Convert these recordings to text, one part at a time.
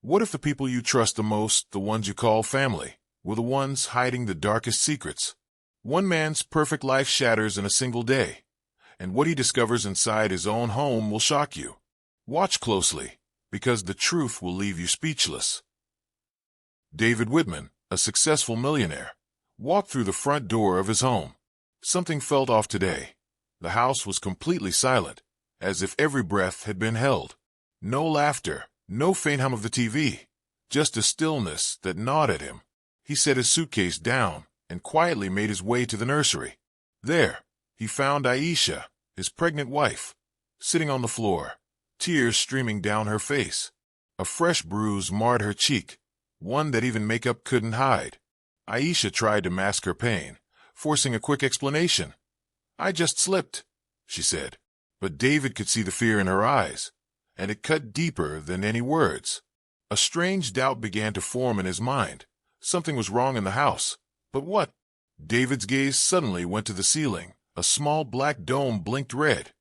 What if the people you trust the most, the ones you call family, were the ones hiding the darkest secrets? One man's perfect life shatters in a single day, and what he discovers inside his own home will shock you. Watch closely, because the truth will leave you speechless. David Whitman, a successful millionaire, walked through the front door of his home. Something felt off today. The house was completely silent, as if every breath had been held. No laughter, no faint hum of the TV, just a stillness that gnawed at him. He set his suitcase down and quietly made his way to the nursery. There, he found Aisha, his pregnant wife, sitting on the floor, tears streaming down her face. A fresh bruise marred her cheek, one that even makeup couldn't hide. Aisha tried to mask her pain, forcing a quick explanation. "I just slipped," she said. But David could see the fear in her eyes, and it cut deeper than any words. A strange doubt began to form in his mind. Something was wrong in the house. But what? David's gaze suddenly went to the ceiling. A small black dome blinked red.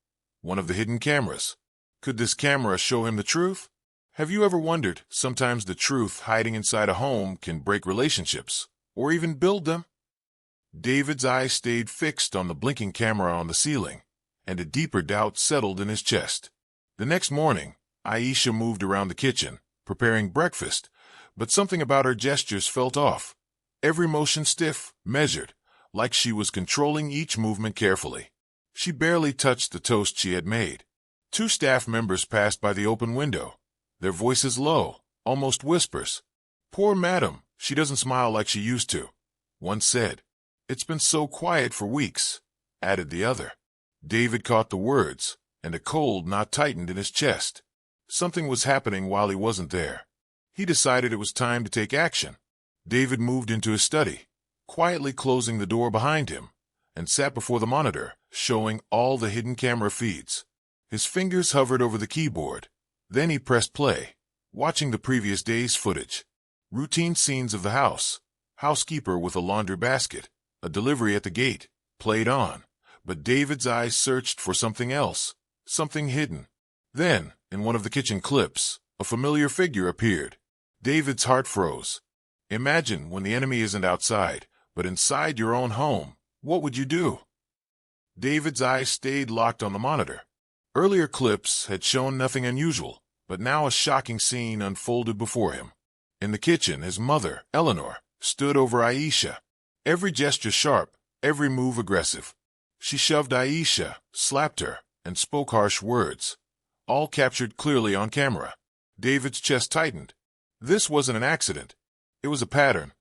One of the hidden cameras. Could this camera show him the truth? Have you ever wondered, sometimes the truth hiding inside a home can break relationships, or even build them? David's eyes stayed fixed on the blinking camera on the ceiling, and a deeper doubt settled in his chest. The next morning, Aisha moved around the kitchen, preparing breakfast, but something about her gestures felt off. Every motion stiff, measured, like she was controlling each movement carefully. She barely touched the toast she had made. Two staff members passed by the open window, their voices low, almost whispers. "Poor madam, she doesn't smile like she used to," one said. "It's been so quiet for weeks," added the other. David caught the words, and a cold knot tightened in his chest. Something was happening while he wasn't there. He decided it was time to take action. David moved into his study, quietly closing the door behind him, and sat before the monitor, showing all the hidden camera feeds. His fingers hovered over the keyboard. Then he pressed play, watching the previous day's footage. Routine scenes of the house, housekeeper with a laundry basket, a delivery at the gate, played on. But David's eyes searched for something else, something hidden. Then, in one of the kitchen clips, a familiar figure appeared. David's heart froze. Imagine when the enemy isn't outside, but inside your own home. What would you do? David's eyes stayed locked on the monitor. Earlier clips had shown nothing unusual, but now a shocking scene unfolded before him. In the kitchen, his mother, Eleanor, stood over Aisha. Every gesture sharp, every move aggressive. She shoved Aisha, slapped her, and spoke harsh words, all captured clearly on camera. David's chest tightened. This wasn't an accident. It was a pattern.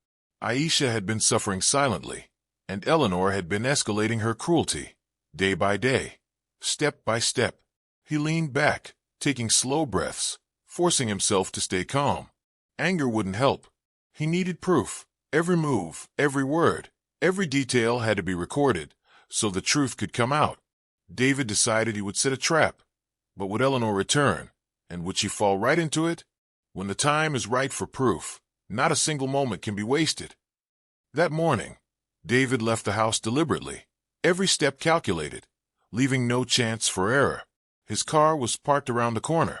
Aisha had been suffering silently, and Eleanor had been escalating her cruelty, day by day, step by step. He leaned back, taking slow breaths, forcing himself to stay calm. Anger wouldn't help. He needed proof. Every move, every word, every detail had to be recorded, so the truth could come out. David decided he would set a trap. But would Eleanor return, and would she fall right into it? When the time is right for proof, not a single moment can be wasted. That morning, David left the house deliberately, every step calculated, leaving no chance for error. His car was parked around the corner,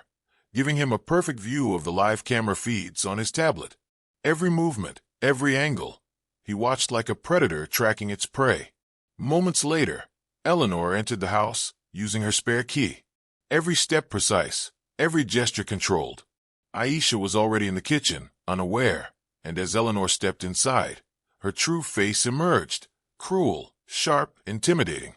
giving him a perfect view of the live camera feeds on his tablet. Every movement, every angle, he watched like a predator tracking its prey. Moments later, Eleanor entered the house, using her spare key. Every step precise, every gesture controlled. Aisha was already in the kitchen, unaware, and as Eleanor stepped inside, her true face emerged, cruel, sharp, intimidating.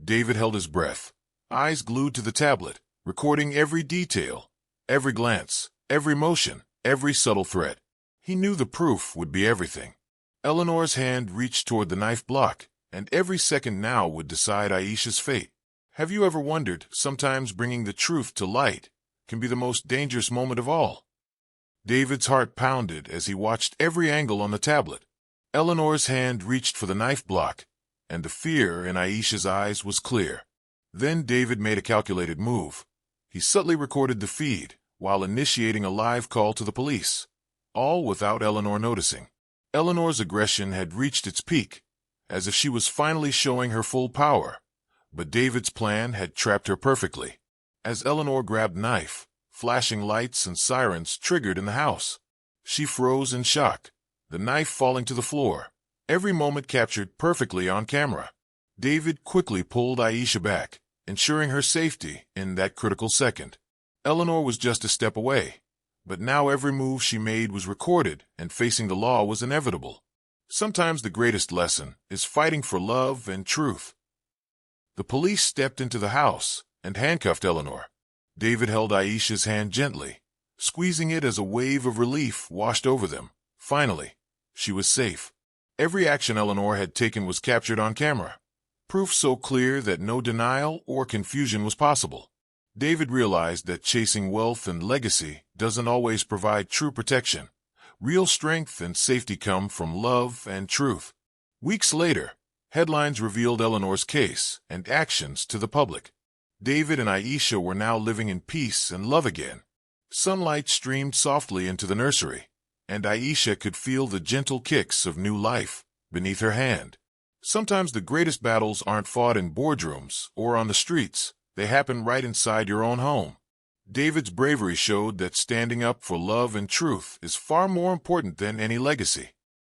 David held his breath, eyes glued to the tablet, recording every detail, every glance, every motion, every subtle threat. He knew the proof would be everything. Eleanor's hand reached toward the knife block, and every second now would decide Aisha's fate. Have you ever wondered, sometimes bringing the truth to light can be the most dangerous moment of all? David's heart pounded as he watched every angle on the tablet. Eleanor's hand reached for the knife block, and the fear in Aisha's eyes was clear. Then David made a calculated move. He subtly recorded the feed while initiating a live call to the police, all without Eleanor noticing. Eleanor's aggression had reached its peak, as if she was finally showing her full power. But David's plan had trapped her perfectly. As Eleanor grabbed knife, flashing lights and sirens triggered in the house. She froze in shock, the knife falling to the floor, every moment captured perfectly on camera. David quickly pulled Aisha back, ensuring her safety in that critical second. Eleanor was just a step away, but now every move she made was recorded, and facing the law was inevitable. Sometimes the greatest lesson is fighting for love and truth. The police stepped into the house and handcuffed Eleanor. David held Aisha's hand gently, squeezing it as a wave of relief washed over them. Finally, she was safe. Every action Eleanor had taken was captured on camera, proof so clear that no denial or confusion was possible. David realized that chasing wealth and legacy doesn't always provide true protection. Real strength and safety come from love and truth. Weeks later, headlines revealed Eleanor's case and actions to the public. David and Aisha were now living in peace and love again. Sunlight streamed softly into the nursery, and Aisha could feel the gentle kicks of new life beneath her hand. Sometimes the greatest battles aren't fought in boardrooms or on the streets. They happen right inside your own home. David's bravery showed that standing up for love and truth is far more important than any legacy.